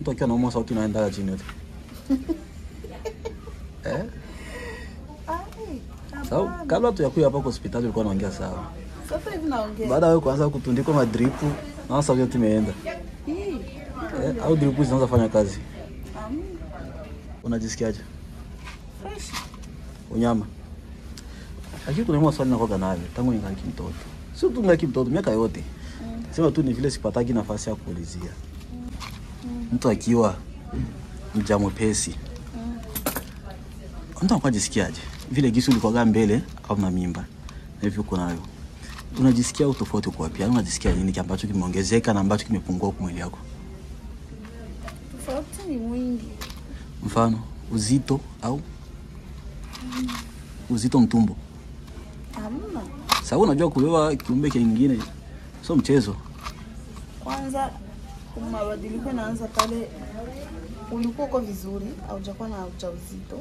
Mtu akiwa anaumwa sauti inaenda chini yote. Sawa, kabla tu ya kuja hapa hospitali ulikuwa unaongea sawa. Sasa hivi naongea. Baada ya kuanza kutundikwa madrip, na sauti yote imeenda. Au drip zinaanza kufanya kazi. Unajisikiaje? Fresh. Unyama. Lakini kuna swali na kwa nayo tangu ningali mtoto. Sio tu ningali mtoto miaka yote. Sema tu ni vile sipataki nafasi ya kuulizia. Mtu akiwa mjamo pesi. Mtu anajisikiaje? Vile gisu ulikuwa mbele au na mimba. Na hivyo uko nayo. Unajisikia utofauti kwa wapi? Unajisikia nini ambacho kimeongezeka na ambacho kimepungua kwa mwili wako? Tofauti ni mwingi. Mfano, uzito au uzito mtumbo. Hamna. Sasa unajua kubeba kiumbe kingine sio mchezo. Kwanza mabadiliko yanaanza pale ulikuwa uko vizuri au hujakuwa na ujauzito.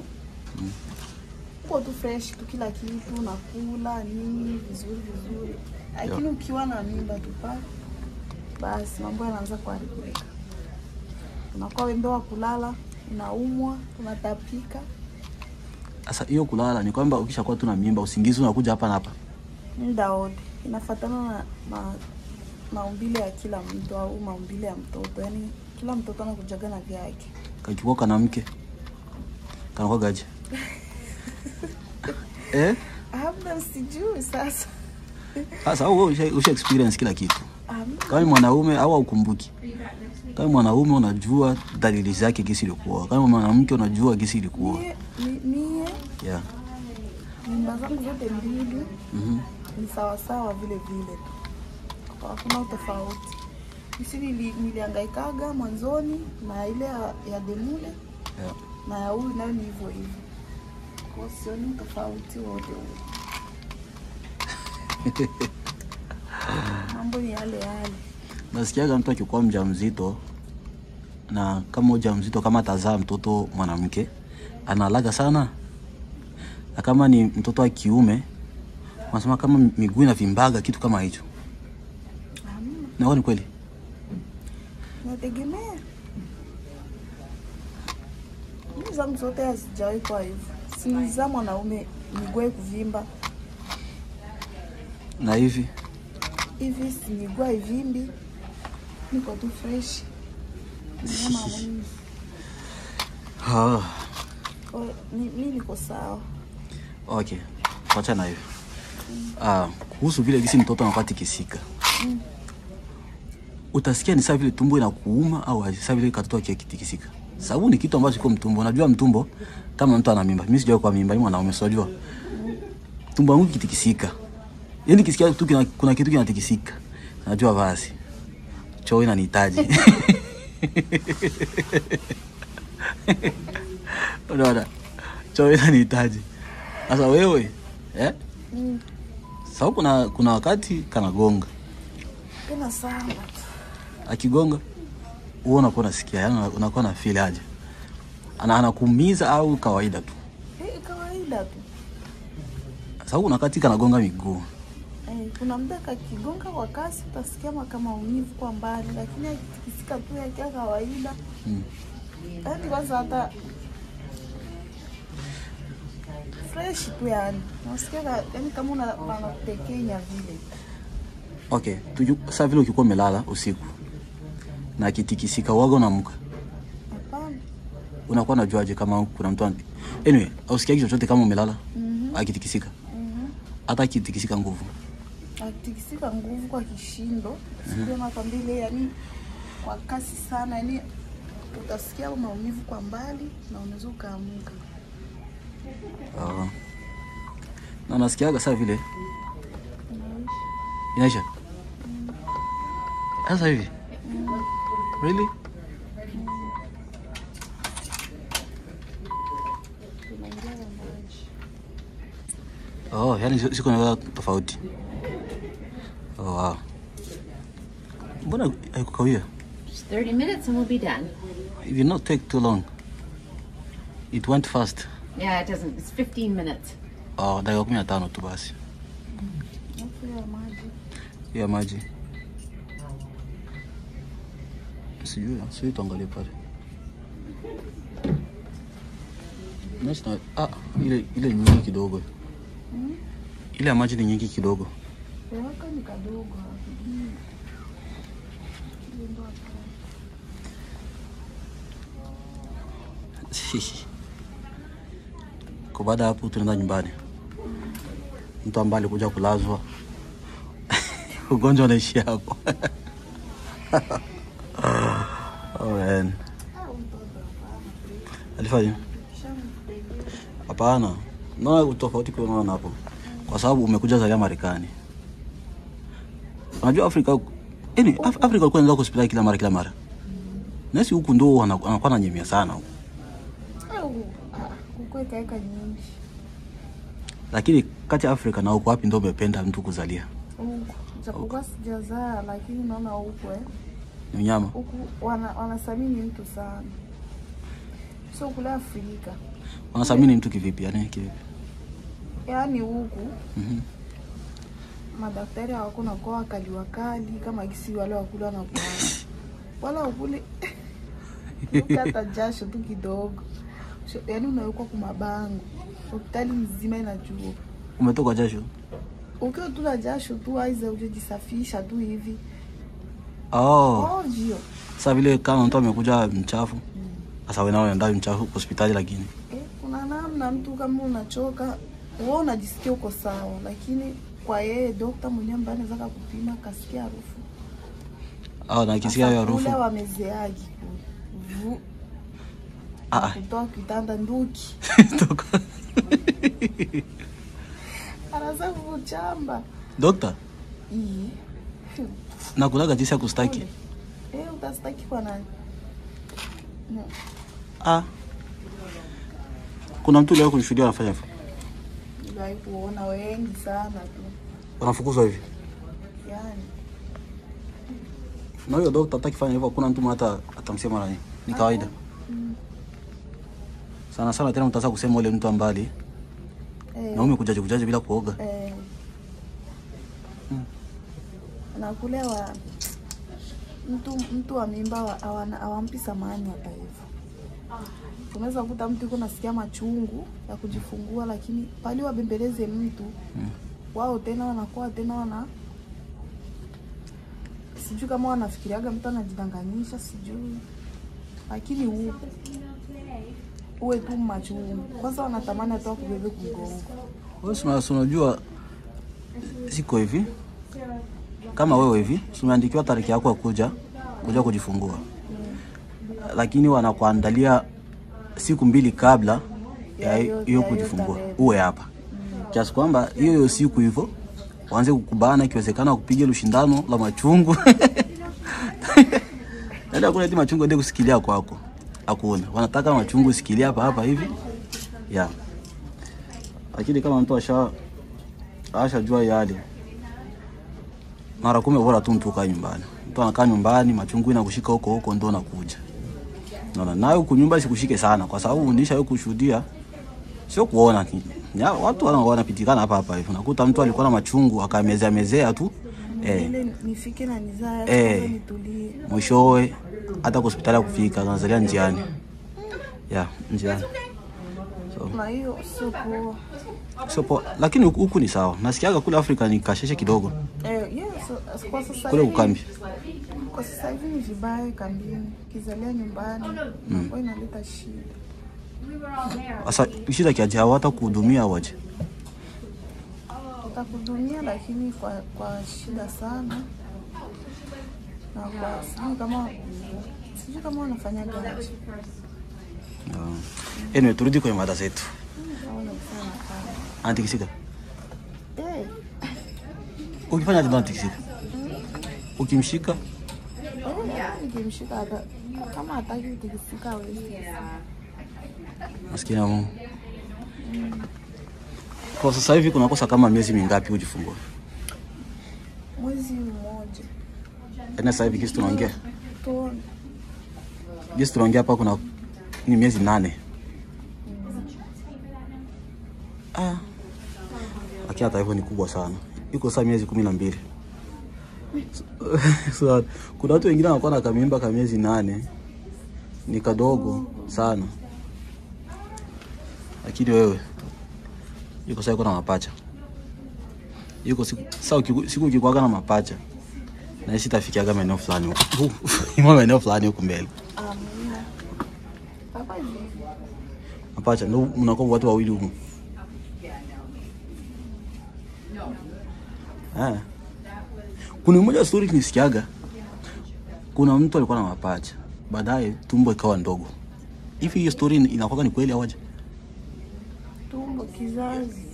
Uko tu fresh tu kila kitu unakula nini vizuri. Lakini ukiwa na mimba tu basi mambo yanaanza kuharibika. Unakuwa wembe wa kulala, unaumwa, unatapika. Sasa hiyo kulala ni kwamba ukishakuwa tu na mimba usingizi unakuja hapa na hapa. Muda wote inafuatana na maumbile ya kila mtu au maumbile ya mtoto. Yaani kila mtoto anakujaga na vyake. Kakikuwa kana mke. Kana kwa gaje. Hamna sijui sasa. Sasa wewe usha experience kila kitu. Kama mwanaume au ukumbuki. Kama mwanaume unajua dalili zake gisi ilikuwa. Kama mwanamke unajua gisi ilikuwa. Mie yeah. Mimba zangu zote mbili ni sawa vile tu. Hakuna utofauti. Sisi nilihangaikaga mwanzoni na ile ya Demule. Yeah. Na ya huyu nayo ni hivyo. Kwa sio ni tofauti wote. Mambo ni yale. Nasikiaga mtu akikuwa mjamzito na kama mjamzito kama tazaa mtoto mwanamke analaga sana. Na kama ni mtoto wa kiume wanasema kama miguu inavimbaga kitu kama hicho. Na ni kweli? Nategemea. Mimi zangu zote hazijawahi kwa hivyo. Si za mwanaume miguu kuvimba. Na hivi si miguu ivimbi. Niko tu fresh. Mimi niko sawa. Okay. Wacha na hivi. Kuhusu vile gisi mtoto anakuwa tikisika. Utasikia ni sawa vile tumbo inakuuma au sawa vile katoto kitikisika. Sababu ni kitu ambacho kiko mtumbo. Unajua mtumbo kama mtu ana mimba. Mimi sijui kwa mimba, ni mwanaume sijui. Tumbo wangu kitikisika. Yaani kisikia tu kuna kitu kinatikisika. Najua basi. Choo inanihitaji. Unaona? Choo inanihitaji. Sasa wewe, sababu kuna wakati kanagonga. Kuna sana. Akigonga, wewe unakuwa unasikia, yani unakuwa na feel aje? Anakuumiza au kawaida tu? Kawaida tu. Sababu kuna wakati kanagonga miguu. Kuna muda kakigonga kwa kasi utasikia kama maumivu kwa mbali, lakini akikisika tu ya kawaida. Yaani kwanza hata fresh tu yani. Nasikia yani kama unatekenya vile. Okay, sasa vile ukikuwa umelala usiku na kitikisika waga unaamka. Hapana. Unakuwa unajuaje kama kuna mtu anyway, usikia kitu chochote kama umelala akitikisika. Hata kitikisika nguvu. Akitikisika nguvu kwa kishindo, sio mapambile yani kwa kasi sana yani utasikia maumivu kwa mbali na unaweza kuamka. Na nasikiaga sasa vile. Inaisha. Sasa hivi. Really? Yani siko na tofauti. Wow. Mbona haikukawia? Just 30 minutes and we'll be done. It did not take too long. It went fast. Yeah, it doesn't. It's 15 minutes. Dakika 15 tu basi. Ya maji. Sijui tuangalie pale. Nasema ile nyingi kidogo. Ile maji ni nyingi kidogo. Weka ni kadogo. Kwa baada hapo tunaenda nyumbani. Mtu ambaye alikuja kulazwa. Ugonjwa unaishi hapo. Oh man. Alifanya? Hapana. Naona utofauti kwa naona hapo. Kwa sababu umekuja zalia Marekani. Unajua Afrika Afrika ilikuwa inaenda hospitali kila mara. Nasi huku ndo anakuwa na nyemia sana huko. Huko kaeka nyingi. Lakini kati ya Afrika na huko wapi ndo umependa mtu kuzalia? Huko. Japokuwa sijazaa lakini naona huko Ni nyama. Huko wanasamini mtu sana. Sio kule Afrika. Wanasamini mtu kivipi? Yaani kivipi? Yaani huku. Madaktari hawako na kwa wakali kama kisi wale wakula na kwa. Wala ukule ukata jasho tu kidogo. Yaani unawekwa kwa mabango. Hospitali nzima inajua. Umetoka jasho? Ukiwa tu na jasho tu aiza ujisafisha tu hivi. Ovyo. Sasa vile kama mtu amekuja mchafu. Sasa wewe nao unaenda mchafu hospitali lakini. Kuna namna mtu kama unachoka, wewe unajisikia uko sawa, lakini kwa yeye daktari mwenyewe ambaye anaweza kupima kasikia harufu. Na kisikia hiyo harufu. Wale wamezeaji. Kutoa kitanda nduki. Toka. Anaanza kuchamba. Dokta? Na kulaga jinsi ya kustaki. Utastaki kwa nani? Kuna mtu leo kunishuhudia anafanya hivyo. Ndio kuona wengi sana tu. Wanafukuzwa hivi. Yaani. Na huyo dokta atakifanya hivyo kuna mtu hata atamsema nani? Ni kawaida. Sana tena mtasa kusema yule mtu ambali. Na umekujaje bila kuoga. Na kulewa mtu wa mimba hawampi samani hata hivyo. Unaweza kukuta mtu yuko nasikia machungu ya kujifungua lakini pale wabembeleze mtu wao tena wanakuwa tena sijui kama wanafikiriaga mtu anajidanganyisha sijui. Lakini uwe tu machungu. Kwanza wanatamani hata kubebe kugongo. Wewe unajua siko hivi. Kama wewe hivi, tumeandikiwa tarehe yako ya kuja kujifungua. Lakini wanakuandalia siku 2 kabla ya hiyo kujifungua. Uwe hapa. Kiasi kwamba hiyo siku hivyo waanze kukubana ikiwezekana kupiga ushindano la machungu. Ndio kuna machungu ndio kusikilia kwako. Hakuna. Wanataka machungu usikilia hapa hivi. Lakini kama mtu ashajua yale. Mara 10 bora tu mtu kaa nyumbani. Mtu anakaa nyumbani, machungu inakushika huko ndo nakuja. Naona nayo huko nyumba sikushike sana kwa sababu undisha yuko kushuhudia. Sio kuona kitu. Watu wanapitikana hapa hivi. Unakuta mtu alikuwa na machungu akamezea tu. Ile nifike na nizaa nitulie. Mwishowe hata hospitali kufika anazalia njiani. Njiani. Na hiyo sio poa. Lakini huku ni sawa. Nasikiaga kule Afrika ni kasheshe kidogo. Kwa sasa kule ukambi. Kwa sasa hivi ni vibaya kambini. Kizalia nyumbani. Kwa inaleta shida. Sasa shida kiaje hawata kuhudumia waje? Watakuhudumia lakini kwa shida sana. Na kwa sijui kama wanafanya gaji. Turudi kwenye mada zetu. Antikisika. Ukifanya nini antikisika? Ukimshika? Ukimshika hata kama hataki kutikisika wewe. Maskini wa Mungu. Kwa sasa hivi kuna kosa kama miezi mingapi kujifungua? Mwezi mmoja. Sasa hivi kisi tunaongea. Kisi tunaongea hapa kuna ni miezi 8. Lakini hata hivyo ni kubwa sana. Iko saa miezi 12. So, kuna watu wengine wanakuwa na kamimba kama miezi 8. Ni kadogo sana. Lakini wewe yuko sasa kuna mapacha. Yuko siku ukikwaga na mapacha. Na sitafikia kama eneo fulani huko. Imama eneo fulani huko mbele. Hapa hivi. Mapacha ndio mnakuwa watu wawili huko. Kuna mmoja story nisikiaga. Kuna mtu alikuwa na mapacha. Baadaye tumbo ikawa ndogo. Hivi hiyo story inakuwa ni kweli au aje? Tumbo kizazi.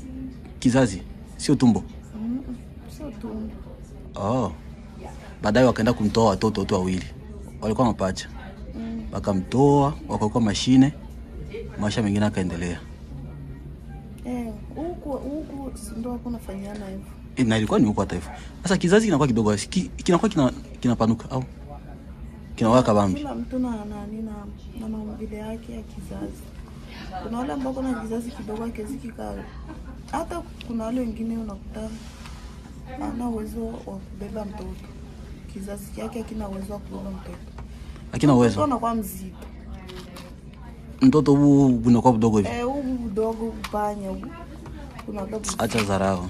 Kizazi, sio tumbo. Sio tumbo. Oh. Baadaye wakaenda kumtoa watoto wawili. Walikuwa mapacha. Wakamtoa, wakakuwa mashine. Maisha mengine akaendelea. Huko ndio hapo nafanyana hivyo. Na ilikuwa ni huko hata hivyo. Sasa kizazi kinakuwa kidogo, kinakuwa kinapanuka au kinawaka bambi. Kila mtu na maumbile yake ya kizazi. Kuna wale ambao kuna kizazi kidogo akizikikaa. Hata kuna wale wengine unakuta ana uwezo wa kubeba mtoto. Kizazi yake hakina uwezo wa kubeba mtoto. Hakina uwezo. Anakuwa mzito. Mtoto huu unakuwa mdogo hivi. Huu mdogo upanya huu. Kuna dogo. Acha dharau.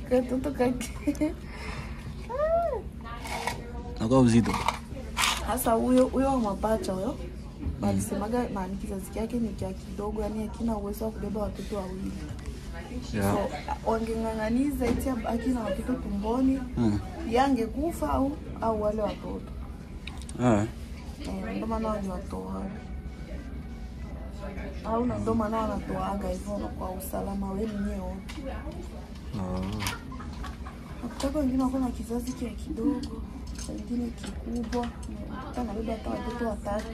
Katoto kake. Nakuwa mzito. Sasa huyo mapacha huyo. Walisemaga maana kizazi yake ni kia kidogo, yani hakina uwezo wa kubeba watoto wawili. Yeah. So wangeng'ang'aniza eti akina watoto tumboni, yangekufa au wale watoto. Ndio maana waliwatoa. Au ndio maana wanatoaga hivyo kwa usalama wenu nyewe. Watoto wengine wako na kizazi kia kidogo, wengine kikubwa, na baba hata watoto watatu.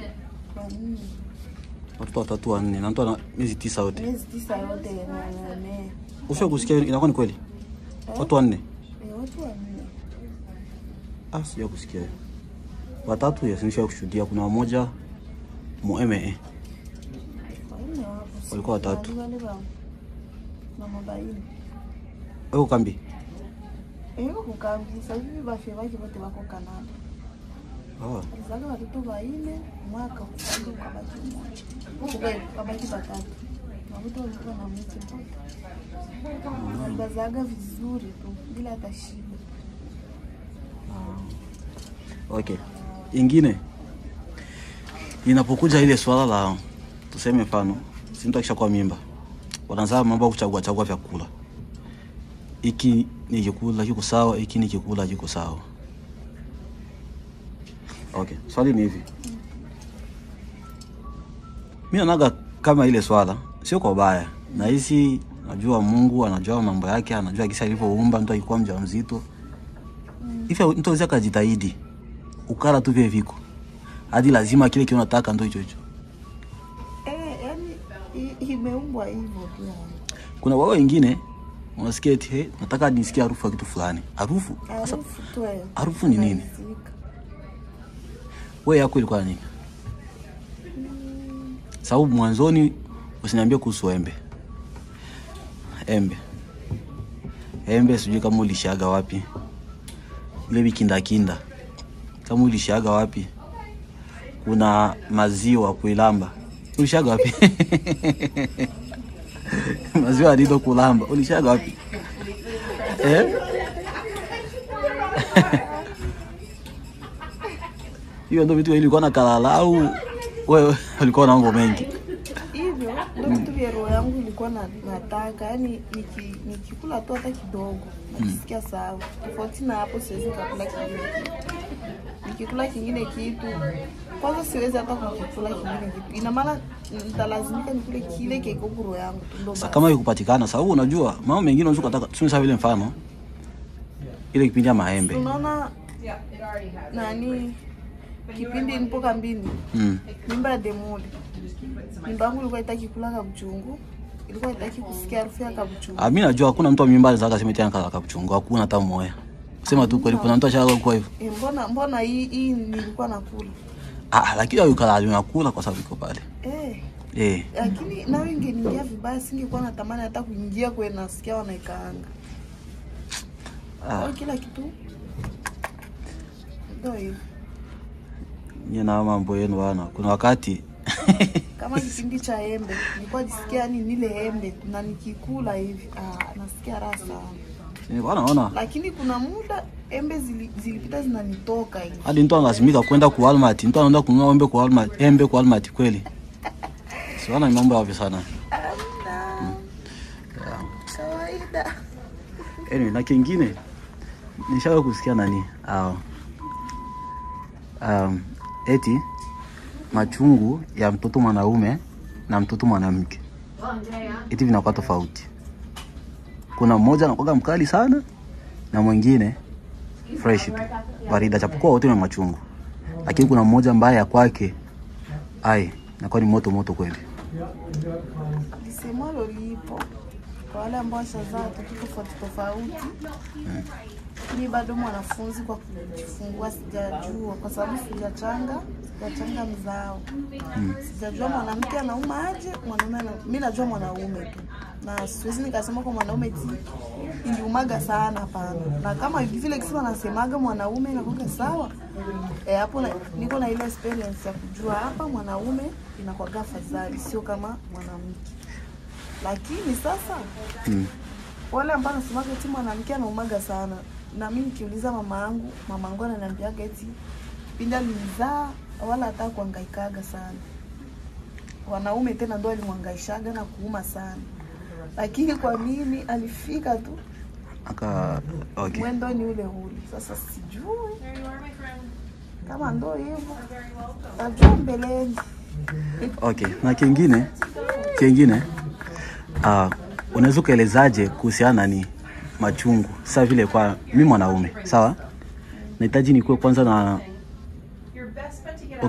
Watoto watatu wanne na mtu ana miezi 9 yote. Miezi 9 yote ne. Usha kusikia inakuwa ni kweli? Watu wanne. Watu wanne. Sija kusikia. Watatu yasinisha kushuhudia, kuna mmoja mueme. Walikuwa watatu. Na mabaini. Wewe kambi? Yuko kambi, sasa hivi basi wote wako Canada. Alizaka watoto waine mwaka ukabaki mmoja. Ukabaki watatu. Na watoto walikuwa na mtu mmoja. Alizaga vizuri tu bila hata shida. Okay. Ingine inapokuja ile swala la tuseme mfano, si mtu akishakuwa mimba. Wanaanza mambo kuchagua vyakula. Hiki ni chakula kiko sawa, hiki ni chakula kiko sawa. Okay, swali ni hivi. Mimi naona kama ile swala sio kwa baya. Na hizi najua Mungu anajua mambo yake, anajua kisa alivyoumba mtu akikuwa mjamzito. Hivi mtu anaweza kujitahidi. Ukala tu vile viko. Hadi lazima kile kile unataka ndio hicho hicho. Yani imeumbwa hivyo tu. Kuna wao wengine unasikia eti nataka nisikie harufu ya kitu fulani. Harufu? Sasa harufu ni nini? Wewe yako ilikuwa nini? Sababu mwanzoni usiniambie kuhusu embe. Embe sijui kama ulishaga wapi. Ile vikinda. Kama ulishaga wapi? Kuna maziwa kuilamba. Ulishaga wapi? Maziwa alido kulamba. Ulishaga wapi? Hiyo ndio vitu ilikuwa na kalala au wewe ulikuwa na mambo mengi? Hivyo ndio vitu vya roho yangu ilikuwa nataka, yani nikikula tu hata kidogo nasikia sawa. Tofauti na hapo siwezi kula kingine. Nikikula kingine kitu kwanza siwezi hata kukula kingine kitu. Ina maana nitalazimika nikule kile kiko roho yangu ndio. Sasa kama ikupatikana sababu unajua mambo mengine unaweza kutaka tuseme vile mfano ile kipindi ya maembe. Unaona nani kipindi nipo kambini. Mimba ya demoli. Mimba yangu ilikuwa itaki kula kabuchungu. Ilikuwa itaki kusikia harufu ya kabuchungu. Mimi najua hakuna mtu wa mimba anaweza kusema tena kabuchungu. Hakuna hata mmoja. Sema tu kweli kuna mtu ashaga kwa hivyo. Mbona hii nilikuwa nakula. Lakini hiyo kala unakula kwa sababu iko pale. Lakini na wengi ningia vibaya singekuwa natamani hata kuingia kwa nasikia wanaikaanga. Kila kitu. Ndio. na mambo yenu bwana. Kuna wakati kama kipindi cha embe nilikuwa jisikia yani nile embe na nikikula hivi nasikia raha sana. Ni bwana. Lakini kuna muda embe zilipita zinanitoka hivi. Hadi mtu analazimika kwenda kwa Walmart. Mtu anaenda kununua embe kwa Walmart kweli. Siona ni mambo yapi sana. Kawaida. Anyway, na kingine nishawahi kusikia nani? Eti machungu ya mtoto mwanaume na mtoto mwanamke eti vinakuwa tofauti. Kuna mmoja anakuwa mkali sana na mwingine fresh tu. Barida chapokuwa wote ni machungu. Lakini kuna mmoja ambaye ya kwake inakuwa ni moto kweli. Lisemalo lipo kwa wale ambao shazaa tofauti. Ni bado mwanafunzi kwa kujifungua sijajua kwa sababu sijachanga mzao. Sijajua mwanamke anauma aje, mwanaume mimi najua mwanaume tu. Na siwezi nikasema kwa mwanaume iliumaga sana hapana. Na kama vile kisema nasemaga mwanaume inakuwa sawa. Hapo niko na ile experience ya kujua hapa mwanaume inakuwa afadhali sio kama mwanamke. Lakini sasa wale ambao nasemaga eti mwanamke anaumaga sana. Na mimi nikiuliza mamangu ananiambia eti pinda nilizaa wala hata kuhangaikaga sana. Wanaume tena ndio alimhangaishaga na kuuma sana. Lakini kwa mimi alifika tu okay. Mwendo ni ule. Sasa sijui kama ndio hivyo. Tajua mbeleni. Okay, na kingine unaweza kuelezaje kuhusiana ni machungu? Sasa vile kwa mimi mwanaume, sawa? Nahitaji nikuwe kwanza na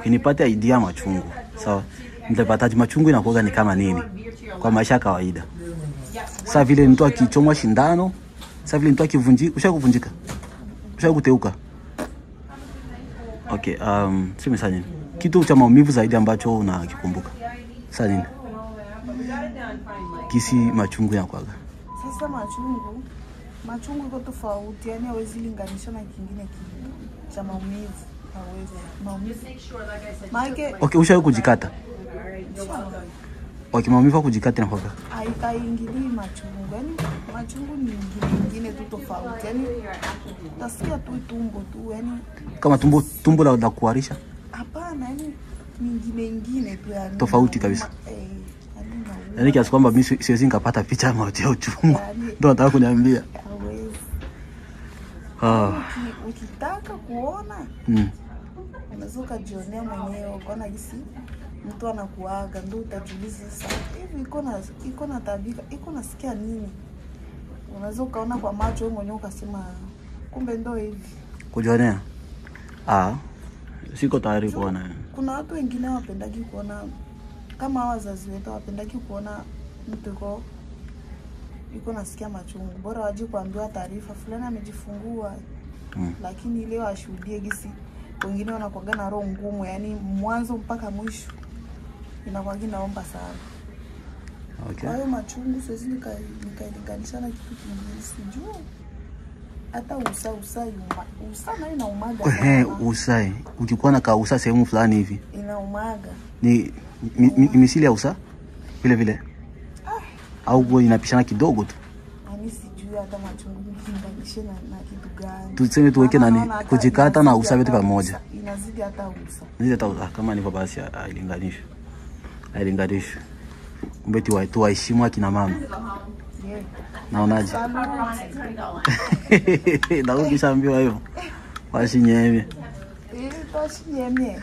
nipate idea machungu, sawa? Nitapataje machungu inakuwa ni kama nini kwa maisha kawaida? Sasa vile mtu akichomwa shindano, sasa vile mtu akivunjika, ushakuvunjika, ushakuteuka. Okay, sema sana nini? Kitu cha maumivu zaidi ambacho unakikumbuka. Sasa nini? Kisi machungu yanakuwa. Sasa machungu iko tofauti, yani hawezi linganisha na kingine kitu cha maumivu. Okay, ushawahi kujikata? Okay, maumivu kujikata na kwaka. Haingilii machungu. Yani machungu ni nyingine tu tofauti. Yani utasikia tu tumbo tu, yani kama tumbo la kuharisha? Hapana, yani nyingine tu yani. Tofauti kabisa. Yani kiasi kwamba mimi siwezi nikapata picha ama ya uchungu. Ndio nataka kuniambia. Ukitaka kuona unaweza kujionea mwenyewe ukaona jinsi mtu anakuaga, ndio utajiuliza sasa hivi iko na tabika, iko nasikia nini? Unaweza ukaona kwa macho wewe mwenyewe ukasema kumbe ndio hivi. Kujionea? Siko tayari kuona. Kuna watu wengine wapendagi kuona kama wazazi wetu wapendagi kuona mtu iko nasikia machungu. Bora waje kuambiwa taarifa fulani amejifungua. Lakini ile washuhudie gisi wengine wanakuwa na roho ngumu, yani mwanzo mpaka mwisho inakuwa naomba sana. Okay. Kwa hiyo machungu siwezi nikailinganisha na kitu kingine sijui. Hata usa na umaga. Usai. Ukikuwa na kausa sehemu fulani hivi inaumaga. Ni misili ya usa vile. Au inapishana kidogo tu. Mimi sijui hata machungu nilinganisha na kitu gani. Tuseme tuweke nani kujikata na usa vitu pamoja. Inazidi hata usa. Ndio hata kama ni basi ailinganisha. Kumbe tu waheshimu akina mama. Naonaje? Na ukishaambiwa hivyo washinyeme. Washinyeme.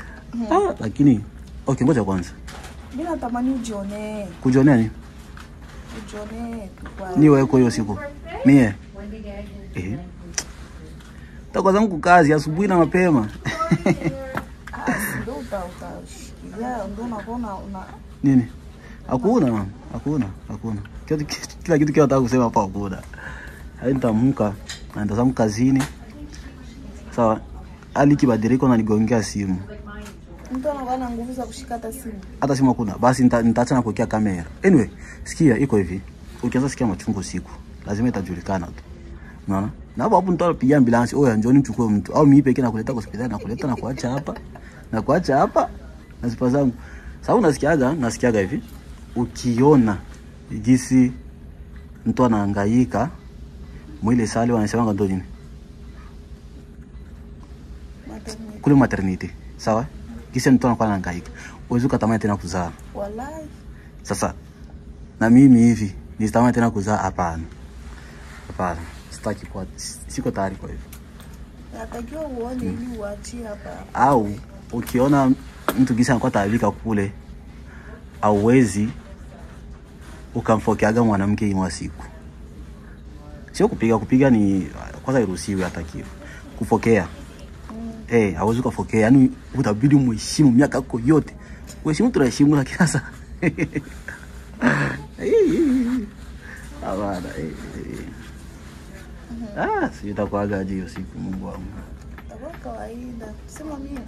Lakini okay, ngoja kwanza. Mimi natamani ujione. Kujionea ni? Ujione kwa. Ni wewe kwa hiyo siku. Mie. Takuwa zangu kazi asubuhi na mapema. Ndio utashikilia ndio unaona nini? Hakuna. Kila kitu nataka kusema hapa hakuna. Nitaamka na nitazama kazini. Sawa. Hali kibadilika na nigongea simu. Mtu anakuwa na nguvu za kushika hata simu. Hata simu hakuna. Basi nitaacha na kuwekea kamera. Anyway, sikia iko hivi. Ukianza sikia machungu siku, lazima itajulikana tu. Unaona? Na hapo mtu anapiga ambulance, njoni mchukue mtu. Au mimi pekee nakuleta hospitali na kuleta na kuacha hapa. na kuacha hapa na sipa zangu. Sasa nasikiaga hivi, ukiona jinsi mtu anahangaika mwile sali wanasema ndo nini? Kule maternity. Sawa? Kisa mtu anakuwa anahangaika. Uwezi kutamani tena kuzaa. Wallahi. Sasa na mimi hivi nisitamani tena kuzaa? Hapana. Hapana. Sitaki kwa, siko tayari kwa hivyo. Natakiwa uone ili uachie hapa. Au ukiona mtu kisa anakuwa taabika kule, hauwezi ukamfokeaga mwanamke imwa siku. Sio kupiga ni kwanza iruhusiwi hata kile. Kufokea. Hauwezi kufokea. Yaani utabidi umheshimu miaka yako yote. Uheshimu tunaheshimu lakini sasa. Abana. Sitakuaga aje hiyo siku Mungu wangu. Kwa kawaida. Sema mimi.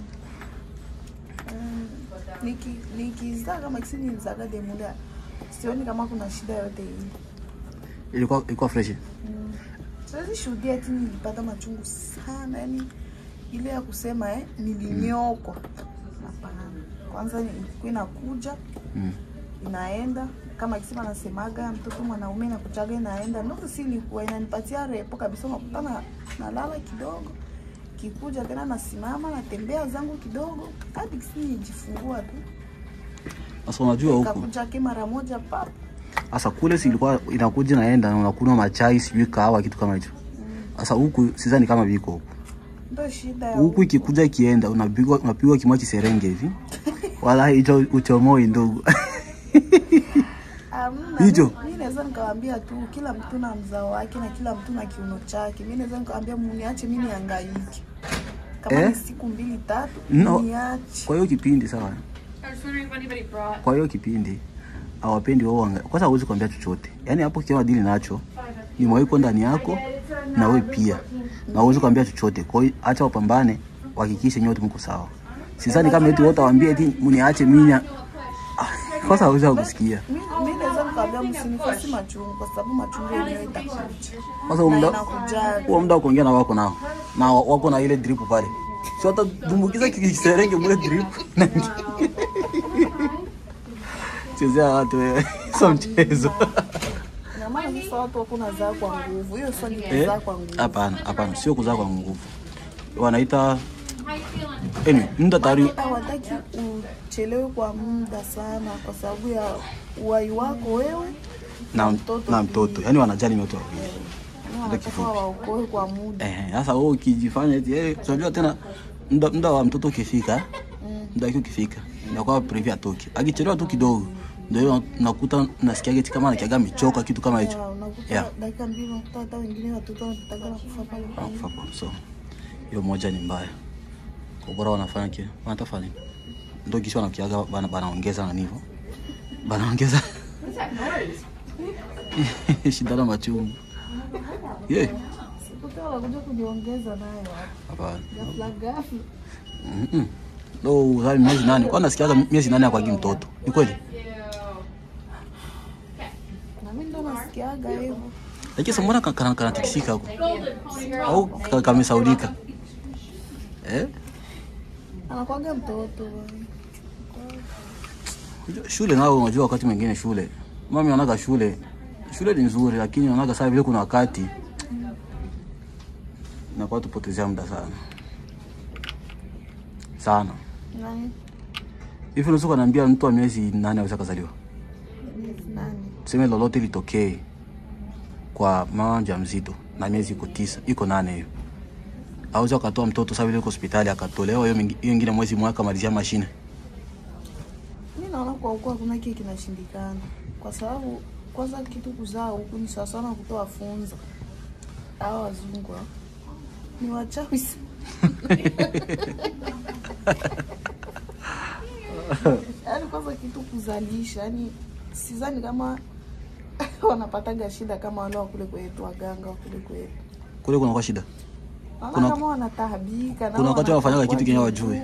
Nikizaa kama kisini nizaga demuda. Sioni kama kuna shida yote hii. Ilikuwa fresh. Siwezi shuhudia ati nilipata machungu sana, yani ile ya kusema nilinyokwa. Hapana. Kwanza nilikuwa inakuja, inaenda kama kisema nasemaga mtoto mwanaume na kuchaga inaenda. Ndio si ilikuwa inanipatia repo kabisa, nakutana nalala kidogo. Kikuja tena nasimama natembea zangu kidogo hadi kisini nijifungua tu. Sasa unajua huko. Kakuja mara moja pap. Sasa kule si ilikuwa inakuja naenda na unakunywa machai sijui kahawa kitu kama hicho. Sasa huku sidhani kama viko huko. Ndio shida ya huku ikikuja ikienda unapigwa kimachi serenge hivi. Wala hicho uchomoi ndugu. Hicho. Mimi naweza nikawaambia tu kila mtu na mzao wake na kila mtu na kiuno chake. Mimi naweza nikawaambia mniache mimi nihangaike. Kama ni siku 2-3 niache. Kwa hiyo kipindi sawa. Kwa hiyo kipindi hawapendi wao kwanza huwezi kuambia chochote. Yaani hapo kiwa dili nacho ni mwiko ndani yako na wewe pia. Na huwezi kuambia chochote. Kwa hiyo acha wapambane, hakikisha nyote mko sawa. Sidhani kama eti wote waambie eti mniache mimi. Kwanza hauwezi kusikia. Mimi naweza kuambia msinifasi machungu kwa sababu machungu yenyewe itakuja. Sasa muda kuongea na wako nao. Na wako na ile drip pale. Sio hata dumbukiza kiserenge mule drip. Chezea watu wewe. Sio mchezo. Na maana sasa watu wako na zaa kwa nguvu. Hiyo sio ni kuzaa kwa nguvu. Hapana, sio kuzaa kwa nguvu. Wanaita muda tayari. Hawataki uchelewe kwa muda sana kwa sababu ya uhai wako wewe na mtoto. Yaani wanajali mtoto wao. Wanataka waokoe kwa muda. Sasa wewe ukijifanya eti unajua tena muda wa mtoto ukifika, muda wake ukifika, inakuwa preview atoke. Akichelewa tu kidogo ndio nakuta nasikia eti kama anakiaga michoka kitu kama hicho. Dakika 2 nakuta hata wengine watoto wanataka kufa pale. So hiyo moja ni mbaya. Kwa bora wanafanya kile. Wanatafanya. Ndio kisha wanakiaga banaongeza na hivyo. Banaongeza. Shida na machungu. Sikutoa wanakuja kujiongeza nayo hapa. Hapana. Ghafla. Ndio uzali miezi 8. Kwa nasikiaga miezi 8 kwa mtoto. Ni kweli? Na mimi ndo nasikiaga hivyo. Lakini sasa mbona kana tikisika huko? Au kamesaulika? Anakuaga mtoto. Shule nao unajua wakati mwingine shule. Mami anaga shule ni nzuri lakini anaga sasa vile kuna wakati na kwa tupotezea muda sana. Nani? Hivi unaweza kuniambia mtu wa miezi 8 anaweza kuzaliwa? Miezi 8. Tuseme lolote litokee kwa mama mjamzito na miezi iko 9, iko 8 hiyo. Auza akatoa mtoto sasa vile hospitali akatolewa hiyo nyingine mwezi mwaka malizia mashine. Mimi naona kwa huko hakuna kitu kinashindikana. Kwa sababu kwanza kitu kuzaa huku ni sawa sana kutoa funza. Hao wazungu ni wachawi. Yaani kwanza kitu kuzalisha, yani sidhani kama wanapataga shida kama wale wa kule kwetu waganga wa kule kwetu. Kule kuna kwa shida. Kuna kama wanatahabika na kuna wakati wafanyaga kitu kenye wajue.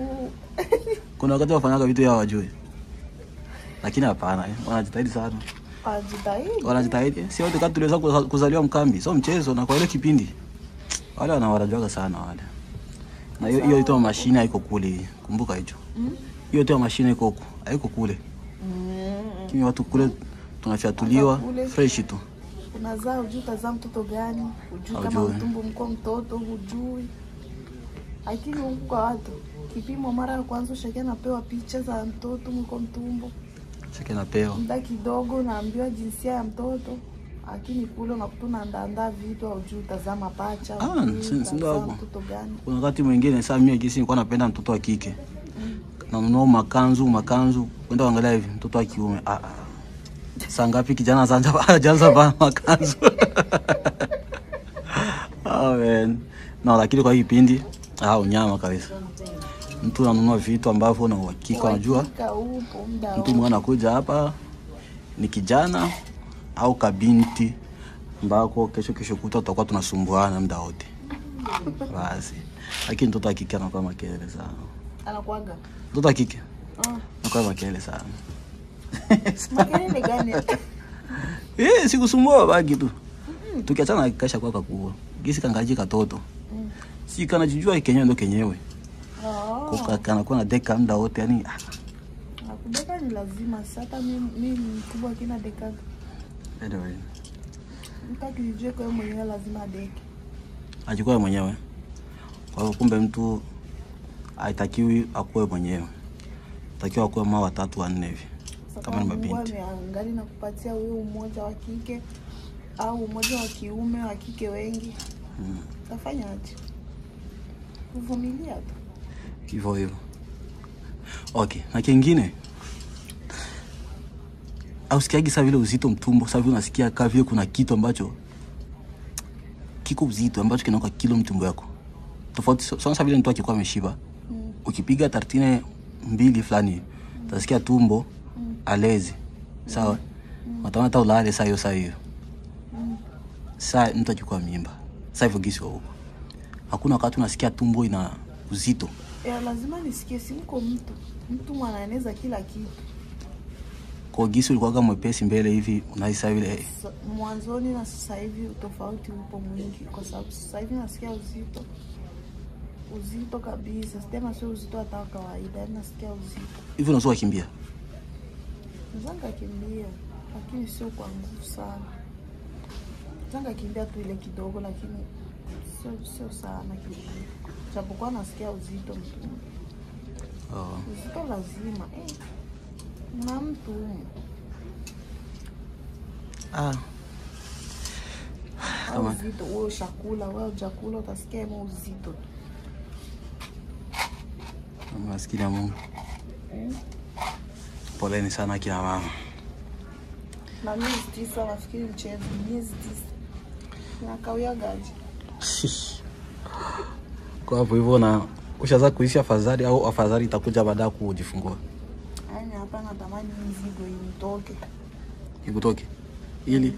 Kuna wakati wafanyaga vitu ya wajue. Lakini hapana, wanajitahidi sana. Wanajitahidi. Sio wote kati tuliweza kuzaliwa mkambi. Sio mchezo na kwa ile kipindi. Wale wanawarajuaga sana wale. Na hiyo ito mashine haiko kule. Kumbuka hicho. Hiyo ito mashine iko huko, haiko kule. Kimi watu kule tunafyatuliwa fresh tu. Unazaa ujui tazama mtoto gani, ujui kama mtumbo mko mtoto hujui. Lakini huko kwa watu kipimo mara ya kwanza shaka napewa picha za mtoto mko mtumbo. Shaka napewa. Muda kidogo naambiwa jinsia ya mtoto. Lakini kule unakutuna ndaandaa vitu au juu tazama pacha. Ndio mtoto gani. Kuna wakati mwingine saa mimi kisi nilikuwa napenda mtoto wa kike. Na mnao makanzu kwenda kuangalia hivi mtoto wa kiume. Saa ngapi kijana anaanza vaa makanzu. Man. Na lakini kwa hii kipindi unyama kabisa. Mtu ananunua vitu ambavyo na uhakika unajua. Mtu mwana kuja hapa ni kijana au kabinti ambako kesho kuta tutakuwa tunasumbuana muda wote. Basi. Lakini mtoto wa kike anakuwa makelele sana. Anakuanga. Mtoto wa kike. Anakuwa makelele sana. Makelele gani? Sikusumbua bagi tu. Tukiachana kasha kwa kakua. Gisi kangaji katoto. Si kana jijua kenyewe ndo kenyewe. Kwa kana kuna deka muda wote yani. Kudeka ni lazima sasa mimi mkubwa kina deka. Anyway. Mtakijue kwa mwenyewe lazima deke. Ajikoe mwenyewe. Kwa hiyo kumbe mtu haitakiwi akuwe mwenyewe. Takiwa akuwe mama 3 4 hivi. Kama ni mabinti. Angali na kupatia wewe umoja wa kike au umoja wa kiume wa kike wengi. Tafanya aje? Kuvumilia tu. Hivyo. Okay, na kingine. Ausikiagi sasa vile uzito mtumbo, sasa vile unasikia kama vile kuna kitu ambacho kiko uzito ambacho kinaoka kilo mtumbo yako. Tofauti sasa vile mtu akikuwa ameshiba. Ukipiga tartine 2 fulani, utasikia tumbo alezi. Sawa? Matamata ulale saa hiyo. Sasa mtu akikuwa mimba. Sasa hivyo gisi huko. Hakuna wakati unasikia tumbo ina uzito. Lazima nisikie simko mtu mwanaeneza kila kitu. Kwa gisi ulikuwa kama mwepesi mbele hivi unaisa vile mwanzoni na sasa hivi tofauti upo mwingi kwa sababu sasa hivi nasikia uzito kabisa. Sema sio uzito hata kawaida, nasikia uzito. Hivi unazoa kimbia? Zanga kimbia, lakini sio kwa nguvu sana. Zanga kimbia tu ile kidogo lakini sio sana kidogo. Japokuwa nasikia uzito mtu. Uzito lazima. Na mtu. Kama uzito wewe chakula, wewe chakula utasikia mo uzito tu. Maskini ya Mungu. Poleni sana kina mama. Na miezi 9 nafikiri mchezo, miezi 9. Na kawia gaji. Kwa hapo hivyo na ushaanza kuishi afadhali au afadhali itakuja baada ya kujifungua? Yaani hapa natamani mzigo initoke. Ikutoke. Ili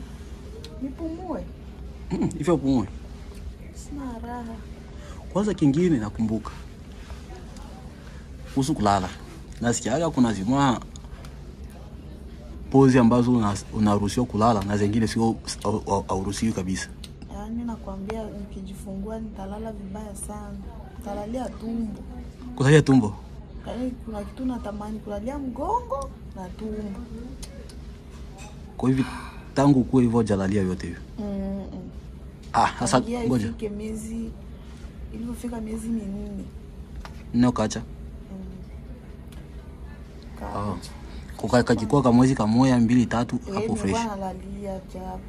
nipumue. Hivyo pumue. Sina raha. Kwanza kingine nakumbuka. Kuhusu kulala. Nasikiaga kuna zimwa pozi ambazo unaruhusiwa kulala na zingine sio hauruhusiwi kabisa. Yaani nakwambia nikijifungua nitalala vibaya sana. Nitalalia tumbo. Kulalia tumbo? Yaani kuna kitu natamani kulalia mgongo na tumbo. Kwa hivyo tangu kuwe hivyo jalalia yote hivyo. Sasa ngoja. Ilifika miezi 4. Ndio kacha. Kukakikua kama mwezi kamoja 2 3 hapo fresh. Nalalia jabu.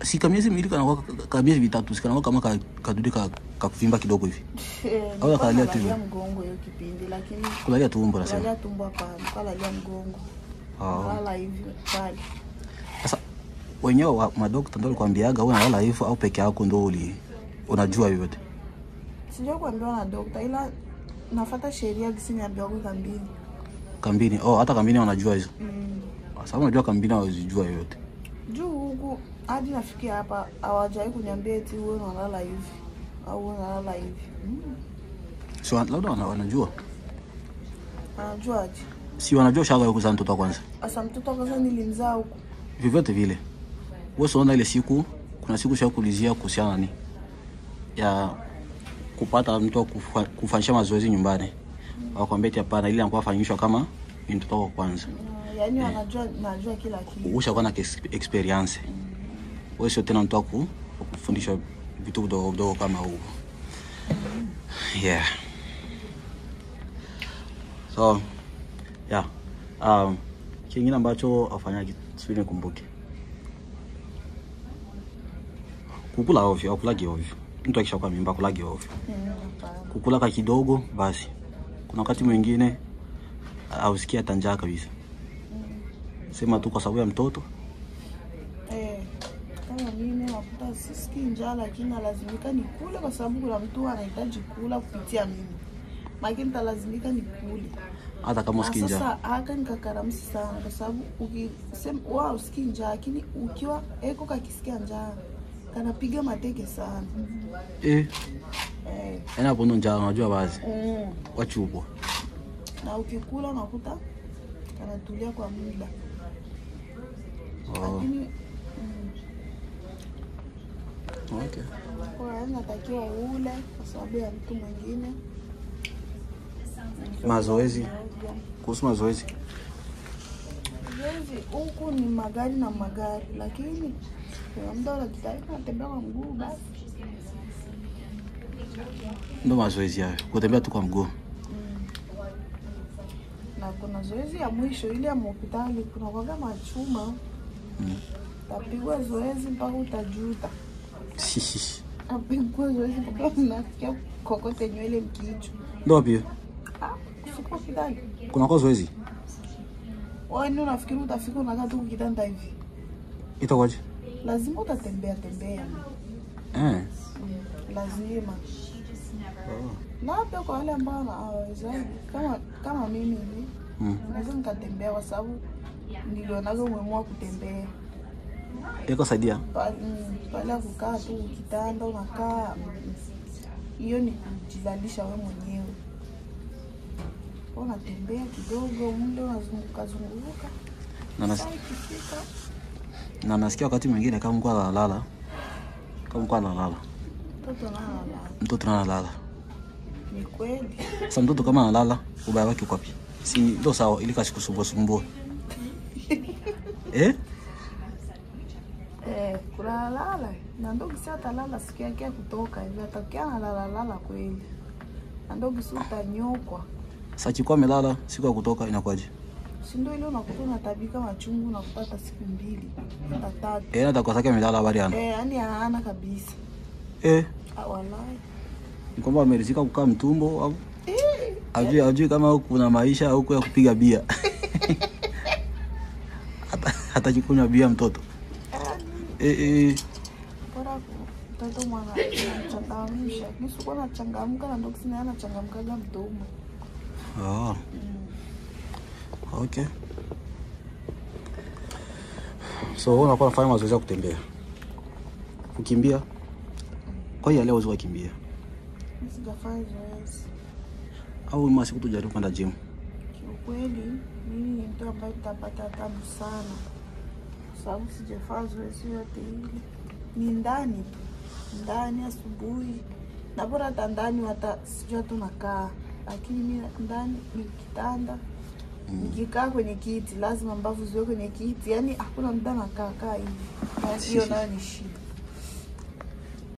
Si kama miezi 2 kana kwa miezi 3 sikana kama kadude kuvimba kidogo hivi. Au kalalia tu mgongo hiyo kipindi lakini kulalia tumbo nasema. Kulalia tumbo hapana, kalalia mgongo. Lala hivi pale. Sasa wenyewe madokta ndio walikwambiaga wewe unalala hivyo au peke yako ndio unajua yote? Sijui kuambiwa na dokta ila nafuata sheria gisi niambiwa kwa kambini. Kambini? Hata kambini wanajua hizo. Sasa unajua kambini hawajijua yote. Juu huku hadi nafikia hapa hawajai kuniambia eti wewe unalala hivi au unalala hivi. So labda wanajua. Wanajua aje? Si wanajua shaga yuko za mtoto kwanza. Asa mtoto kwanza nilimzaa huko. Vivyote vile. Wewe unaona ile siku kuna siku shakulizia kuhusiana nani? Ya kupata mtu kufanyisha mazoezi nyumbani. Wakwambia eti hapana, ile anakuwa fanyishwa kama ni mtoto wako kwanza. Yaani najua kila kitu. Ushakuwa na experience. Wewe sio tena mtu kufundisha vitu vidogo kama huo. Yeah. So, yeah. Kingine ambacho afanya sivile kumbuke. Kukula ovyo, au kulagi ovyo. Mtu akishakuwa mimba kulagi ovyo. Kukula ka kidogo basi. Kuna wakati mwingine ausikia tanjaa kabisa. Sema tu kwa sababu ya mtoto. Kama mimi nakuta sisikii njaa lakini lazimika nikule kwa sababu kuna mtu anahitaji kula kupitia mimi. Lakini talazimika nikule. Hata kama usikii njaa. Sasa haka nikakaramsi sana kwa sababu ukisema wao usikii njaa lakini ukiwa eko kakisikia njaa kanapiga mateke sana. Hapo ndo njaa unajua basi. Wachupo. Na ukikula unakuta kanatulia kwa muda. Lakini okay. Kwa hiyo natakiwa ule kwa sababu ya mtu mwingine. Mazoezi. Kuhusu mazoezi. Mazoezi huku ni magari na magari lakini kwa muda unajitahidi kutembea kwa mguu basi. Ndo mazoezi hayo, kutembea tu kwa mguu. Na kuna zoezi ya mwisho ile ya hospitali kuna kwaga machuma. Tapigwa zoezi mpaka utajuta. Apigwa zoezi mpaka unasikia kokote nywele mkichwa. Ndio pia. Siku hospitali. Kuna kwa zoezi. Wewe ndio unafikiri utafika unakaa tu kitanda hivi. Itakuwaje? Lazima utatembea. Lazima. Na hata kwa wale ambao hawawezi kama mimi hivi. Naweza nikatembea kwa sababu nilionaga umuhimu wa kutembea. Iko saidia. Pale kukaa tu kitanda unakaa. Hiyo ni kujidalisha wewe mwenyewe. Unatembea kidogo, muda unazunguka. Na nasikia wakati mwingine kama mko analala. Mtoto analala. Ni kweli. Sasa mtoto kama analala, ubaya wake uko wapi? Si ndio sawa ili kasikusumbua. Kulala. Na ndio kisa atalala siku yake kutoka hivi atakia analala kweli. Na ndio kisa utanyokwa. Sasa chukua melala siku ya kutoka inakuaje? Si ndio ile unakuta unatabika machungu na kupata siku 2 hata 3. Hata kwa sababu melala habari ana. Yani hana kabisa. Wallahi. Ni kwamba amerizika kukaa mtumbo au? Ajui kama kuna maisha au kwa kupiga bia. Hata jikunywa bia mtoto. Bora mtoto mwana changamsha. Nisu kwa na changamka na ndio kisina yana changamka kama mtumbo. Okay. So unakuwa unafanya mazoezi ya kutembea. Kukimbia. Kwa hiyo leo uzo kimbia. Sijafanya zoezi. Au masiku tujaribu kwenda gym. Kiukweli mimi ni mtu ambaye nitapata tabu sana. Sababu sijafanya zoezi yote ile. Ni ndani asubuhi. Na bora hata ndani hata sijua tu nakaa. Lakini mimi ndani ni kitanda. Nikikaa kwenye kiti lazima mbavu ziwe kwenye kiti. Yaani hakuna muda nakaa hivi. Hiyo nayo ni shida.